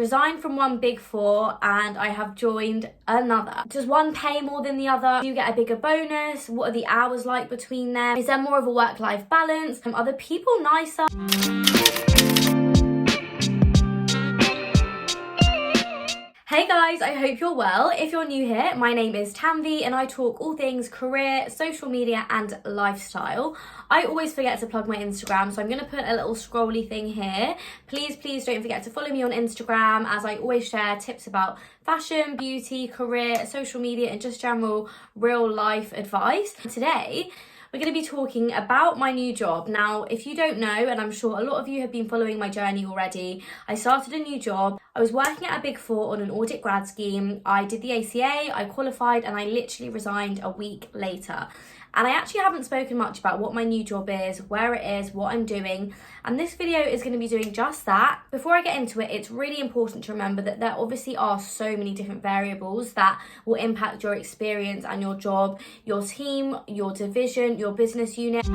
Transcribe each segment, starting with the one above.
resigned from one big four and I have joined another. Does one pay more than the other? Do you get a bigger bonus? What are the hours like between them? Is there more of a work-life balance? Are the people nicer? Hey guys, I hope you're well. If you're new here, my name is Tanvi and I talk all things career, social media and lifestyle. I always forget to plug my Instagram, so I'm going to put a little scrolly thing here. Please don't forget to follow me on Instagram, as I always share tips about fashion, beauty, career, social media and just general real life advice. Today, we're going to be talking about my new job. Now, if you don't know, and I'm sure a lot of you have been following my journey already, I started a new job. I was working at a Big Four on an audit grad scheme. I did the ACA, I qualified, and I literally resigned a week later. And I actually haven't spoken much about what my new job is, where it is, what I'm doing. And this video is going to be doing just that. Before I get into it, it's really important to remember that there obviously are so many different variables that will impact your experience and your job, your team, your division, your business unit.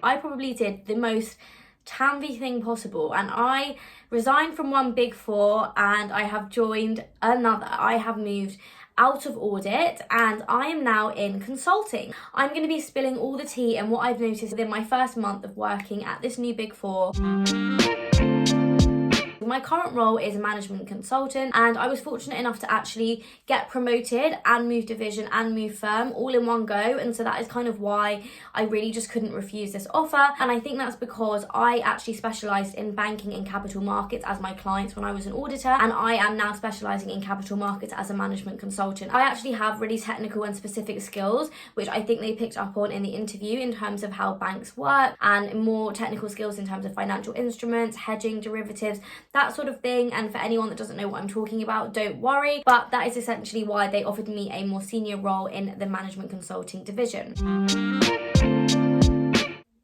I probably did the most Tanvi thing possible, and I resigned from one Big Four and I have joined another. I have moved out of audit and I am now in consulting. I'm going to be spilling all the tea and what I've noticed within my first month of working at this new Big Four. My current role is a management consultant, and I was fortunate enough to actually get promoted and move division and move firm all in one go, and so that is kind of why I really just couldn't refuse this offer. And I think that's because I actually specialised in banking and capital markets as my clients when I was an auditor, and I am now specialising in capital markets as a management consultant. I actually have really technical and specific skills, which I think they picked up on in the interview in terms of how banks work, and more technical skills in terms of financial instruments, hedging, derivatives, that sort of thing. And for anyone that doesn't know what I'm talking about, don't worry, but that is essentially why they offered me a more senior role in the management consulting division.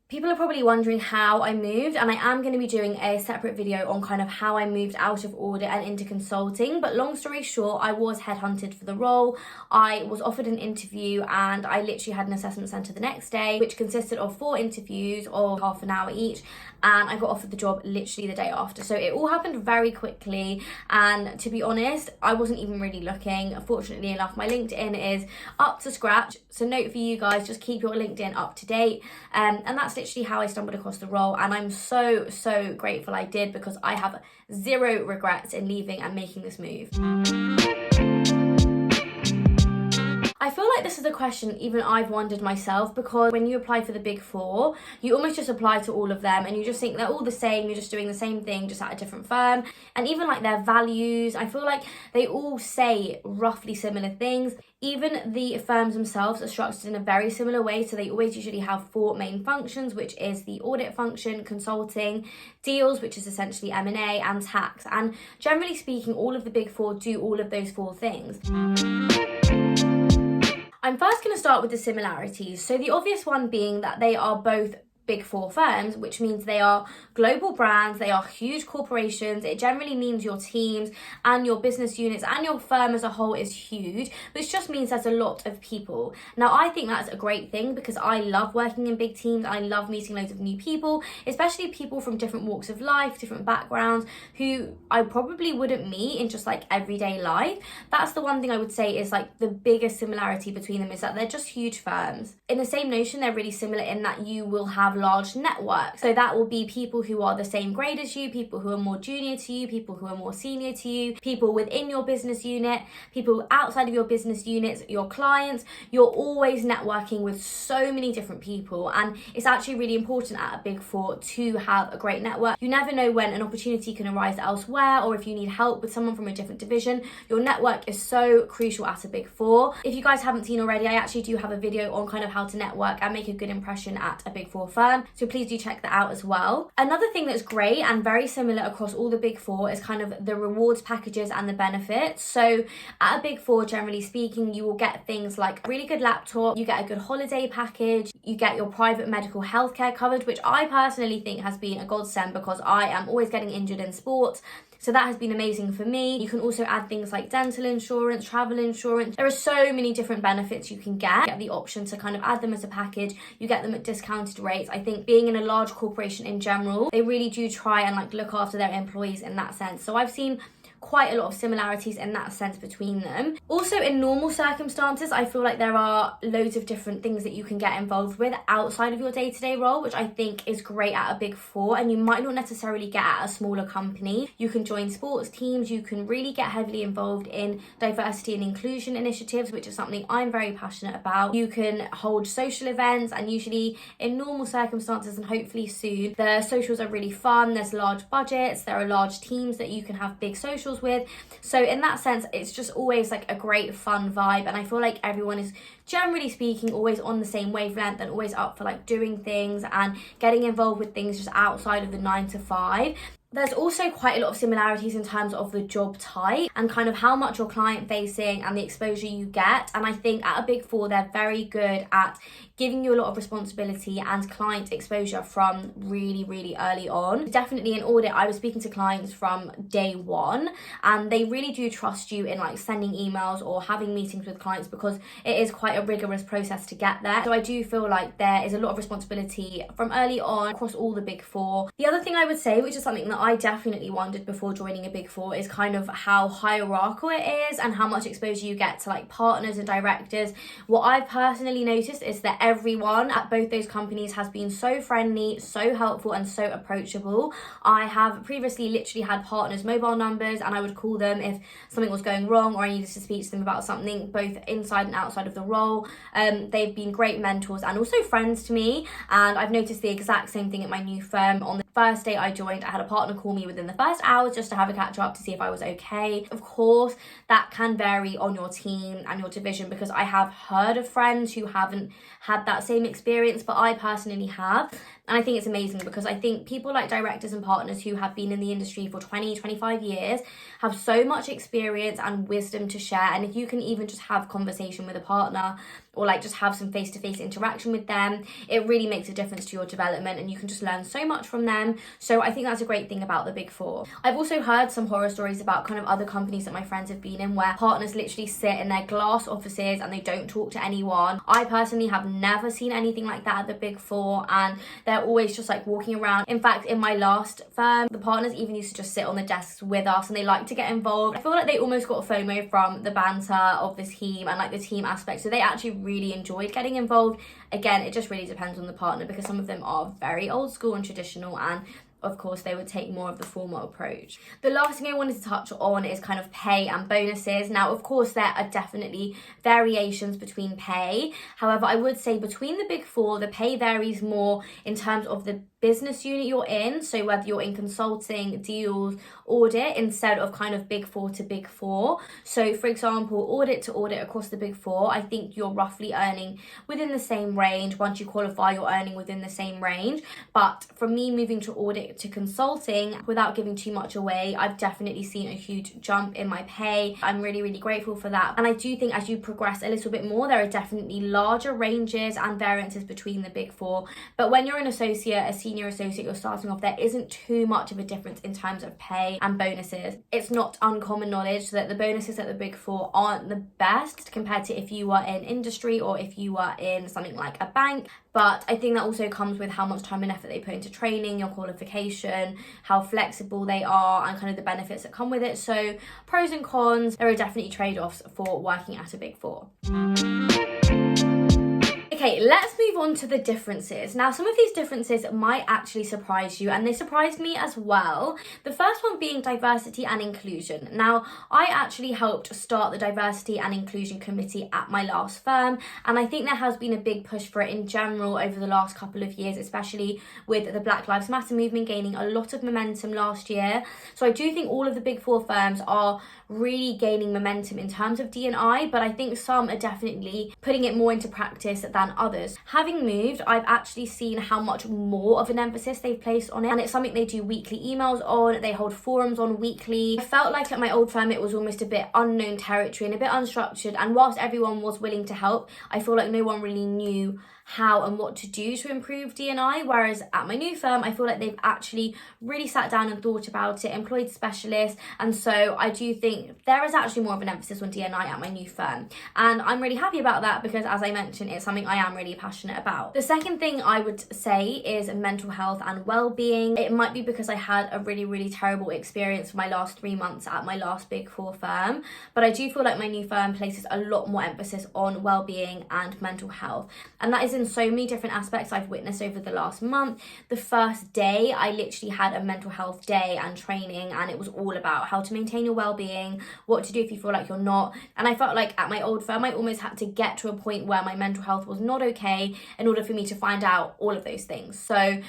People are probably wondering how I moved, and I am going to be doing a separate video on kind of how I moved out of audit and into consulting. But long story short, I was headhunted for the role. I was offered an interview and I literally had an assessment centre the next day, which consisted of 4 interviews of half an hour each, and I got offered the job literally the day after. So it all happened very quickly, and to be honest, I wasn't even really looking. Fortunately enough, my LinkedIn is up to scratch. So note for you guys, just keep your LinkedIn up to date. And that's literally how I stumbled across the role, and I'm so grateful I did, because I have zero regrets in leaving and making this move. I feel like this is a question even I've wondered myself, because when you apply for the Big Four, you almost just apply to all of them and you just think they're all the same, you're just doing the same thing, just at a different firm. And even like their values, I feel like they all say roughly similar things. Even the firms themselves are structured in a very similar way, so they always usually have 4 main functions, which is the audit function, consulting, deals, which is essentially M&A, and tax. And generally speaking, all of the Big Four do all of those 4 things. I'm first going to start with the similarities. So the obvious one being that they are both Big Four firms, which means they are global brands, they are huge corporations. It generally means your teams and your business units and your firm as a whole is huge, which just means there's a lot of people. Now, I think that's a great thing, because I love working in big teams. I love meeting loads of new people, especially people from different walks of life, different backgrounds, who I probably wouldn't meet in just like everyday life. That's the one thing I would say is like the biggest similarity between them, is that they're just huge firms. In the same notion, they're really similar in that you will have large networks. So that will be people who are the same grade as you, people who are more junior to you, people who are more senior to you, people within your business unit, people outside of your business units, your clients. You're always networking with so many different people, and it's actually really important at a Big Four to have a great network. You never know when an opportunity can arise elsewhere, or if you need help with someone from a different division. Your network is so crucial at a Big Four. If you guys haven't seen already, I actually do have a video on kind of how to network and make a good impression at a Big Four firm. So please do check that out as well. Another thing that's great and very similar across all the Big Four is kind of the rewards packages and the benefits. So at a Big Four, generally speaking, you will get things like a really good laptop, you get a good holiday package, you get your private medical healthcare covered, which I personally think has been a godsend, because I am always getting injured in sports. So that has been amazing for me. You can also add things like dental insurance, travel insurance. There are so many different benefits you can get. You get the option to kind of add them as a package. You get them at discounted rates. I think being in a large corporation in general, they really do try and like look after their employees in that sense. So I've seen quite a lot of similarities in that sense between them. Also, in normal circumstances, I feel like there are loads of different things that you can get involved with outside of your day-to-day role, which I think is great at a Big Four, and you might not necessarily get at a smaller company. You can join sports teams, you can really get heavily involved in diversity and inclusion initiatives, which is something I'm very passionate about. You can hold social events, and usually in normal circumstances, and hopefully soon, the socials are really fun. There's large budgets, there are large teams that you can have big socials with. So in that sense, it's just always like a great fun vibe, and I feel like everyone is, generally speaking, always on the same wavelength and always up for like doing things and getting involved with things just outside of the 9 to 5. There's also quite a lot of similarities in terms of the job type and kind of how much you're client facing and the exposure you get. And I think at a Big Four, they're very good at giving you a lot of responsibility and client exposure from really, really early on. Definitely in audit, I was speaking to clients from day one, and they really do trust you in like sending emails or having meetings with clients because it is quite a rigorous process to get there. So I do feel like there is a lot of responsibility from early on across all the Big Four. The other thing I would say, which is something that I definitely wondered before joining a Big Four, is kind of how hierarchical it is and how much exposure you get to like partners and directors. What I've personally noticed is that everyone at both those companies has been so friendly, so helpful, and so approachable. I have previously literally had partners' mobile numbers, and I would call them if something was going wrong or I needed to speak to them about something, both inside and outside of the role. They've been great mentors and also friends to me, and I've noticed the exact same thing at my new firm. On the first day I joined, I had a partner call me within the first hour just to have a catch up to see if I was okay. Of course, that can vary on your team and your division, because I have heard of friends who haven't had that same experience, but I personally have. And I think it's amazing because I think people like directors and partners who have been in the industry for 20, 25 years have so much experience and wisdom to share. And if you can even just have conversation with a partner or like just have some face-to-face interaction with them, it really makes a difference to your development, and you can just learn so much from them. So I think that's a great thing about the Big Four. I've also heard some horror stories about kind of other companies that my friends have been in where partners literally sit in their glass offices and they don't talk to anyone. I personally have never seen anything like that at the Big Four, and they're always just like walking around. In fact, in my last firm, the partners even used to just sit on the desks with us, and they like to get involved. I feel like they almost got a FOMO from the banter of the team and like the team aspect, so they actually really enjoyed getting involved. Again, it just really depends on the partner, because some of them are very old school and traditional, and of course they would take more of the formal approach. The last thing I wanted to touch on is kind of pay and bonuses. Now, of course, there are definitely variations between pay. However, I would say between the Big Four, the pay varies more in terms of the business unit you're in, so whether you're in consulting, deals, audit, instead of kind of Big Four to Big Four. So for example, audit to audit across the Big Four, I think you're roughly earning within the same range. Once you qualify, you're earning within the same range. But for me, moving to audit to consulting, without giving too much away, I've definitely seen a huge jump in my pay. I'm really, really grateful for that. And I do think as you progress a little bit more, there are definitely larger ranges and variances between the Big Four. But when you're an associate, a senior associate, you're starting off, there isn't too much of a difference in terms of pay and bonuses. It's not uncommon knowledge that the bonuses at the Big Four aren't the best compared to if you were in industry or if you were in something like a bank. But I think that also comes with how much time and effort they put into training, your qualification, how flexible they are, and kind of the benefits that come with it. So pros and cons, there are definitely trade-offs for working at a Big Four. Okay, let's move on to the differences. Now, some of these differences might actually surprise you, and they surprised me as well. The first one being diversity and inclusion. Now, I actually helped start the diversity and inclusion committee at my last firm, and I think there has been a big push for it in general over the last couple of years, especially with the Black Lives Matter movement gaining a lot of momentum last year. So I do think all of the Big Four firms are really gaining momentum in terms of D&I, but I think some are definitely putting it more into practice than others. Having moved, I've actually seen how much more of an emphasis they've placed on it, and it's something they do weekly emails on, they hold forums on weekly. I felt like at my old firm it was almost a bit unknown territory and a bit unstructured, and whilst everyone was willing to help, I feel like no one really knew how and what to do to improve D&I, whereas at my new firm, I feel like they've actually really sat down and thought about it, employed specialists, and so I do think there is actually more of an emphasis on D&I at my new firm, and I'm really happy about that because, as I mentioned, it's something I am really passionate about. The second thing I would say is mental health and well-being. It might be because I had a really terrible experience for my last 3 months at my last Big Four firm, but I do feel like my new firm places a lot more emphasis on well-being and mental health, and that is in so many different aspects I've witnessed over the last month. The first day, I literally had a mental health day and training, and it was all about how to maintain your well-being, what to do if you feel like you're not, and I felt like at my old firm, I almost had to get to a point where my mental health was not okay in order for me to find out all of those things. So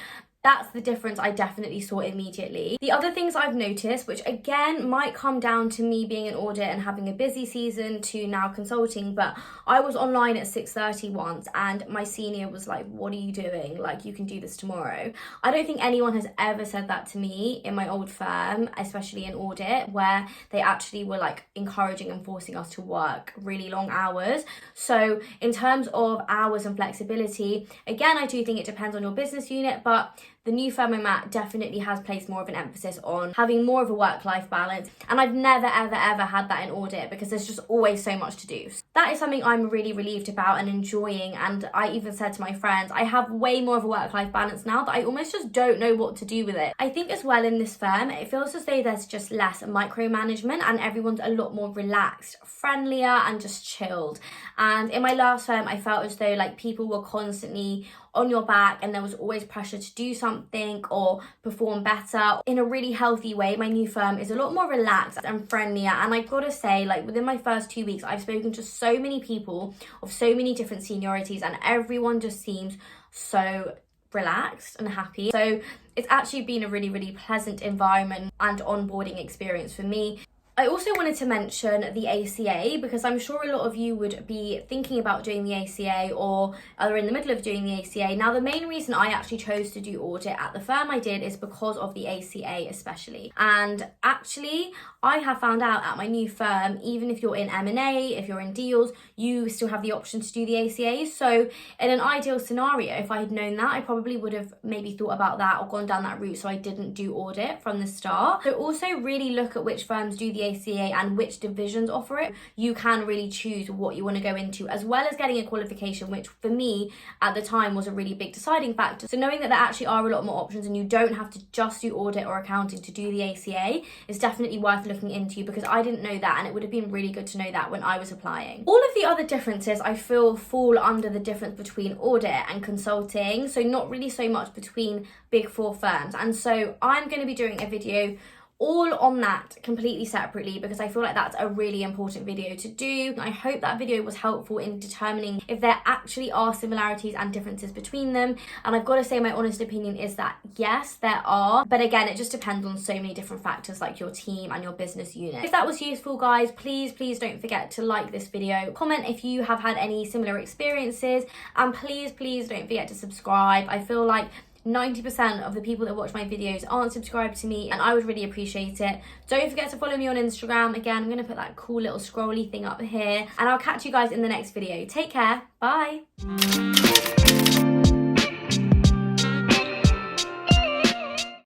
that's the difference I definitely saw immediately. The other things I've noticed, which again might come down to me being in audit and having a busy season to now consulting, but I was online at 6:30 once and my senior was like, what are you doing? Like, you can do this tomorrow. I don't think anyone has ever said that to me in my old firm, especially in audit, where they actually were like encouraging and forcing us to work really long hours. So in terms of hours and flexibility, again, I do think it depends on your business unit, but the new firm I'm at definitely has placed more of an emphasis on having more of a work-life balance, and I've never ever had that in audit because there's just always so much to do. So that is something I'm really relieved about and enjoying, and I even said to my friends, I have way more of a work-life balance now that I almost just don't know what to do with it. I think as well in this firm, it feels as though there's just less micromanagement and everyone's a lot more relaxed, friendlier and just chilled. And in my last firm, I felt as though like people were constantly on your back and there was always pressure to do something or perform better. In a really healthy way, my new firm is a lot more relaxed and friendlier, and I've got to say, like, within my first 2 weeks I've spoken to so many people of so many different seniorities and everyone just seems so relaxed and happy. So it's actually been a really pleasant environment and onboarding experience for me. I also wanted to mention the ACA because I'm sure a lot of you would be thinking about doing the ACA or are in the middle of doing the ACA. Now, the main reason I actually chose to do audit at the firm I did is because of the ACA especially. And actually, I have found out at my new firm, even if you're in M&A, if you're in deals, you still have the option to do the ACA. So in an ideal scenario, if I had known that, I probably would have maybe thought about that or gone down that route so I didn't do audit from the start. So also really look at which firms do the ACA and which divisions offer it. You can really choose what you want to go into, as well as getting a qualification, which for me at the time was a really big deciding factor. So knowing that there actually are a lot more options and you don't have to just do audit or accounting to do the ACA is definitely worth looking into, because I didn't know that and it would have been really good to know that when I was applying. All of the other differences I feel fall under the difference between audit and consulting, so not really so much between Big Four firms. And so I'm going to be doing a video all on that completely separately because I feel like that's a really important video to do. I hope that video was helpful in determining if there actually are similarities and differences between them. And I've got to say, my honest opinion is that yes, there are, but again, it just depends on so many different factors like your team and your business unit. If that was useful, guys, please don't forget to like this video, comment if you have had any similar experiences, and please don't forget to subscribe. I feel like 90% of the people that watch my videos aren't subscribed to me, and I would really appreciate it. Don't forget to follow me on Instagram. Again, I'm going to put that cool little scrolly thing up here, and I'll catch you guys in the next video. Take care. Bye.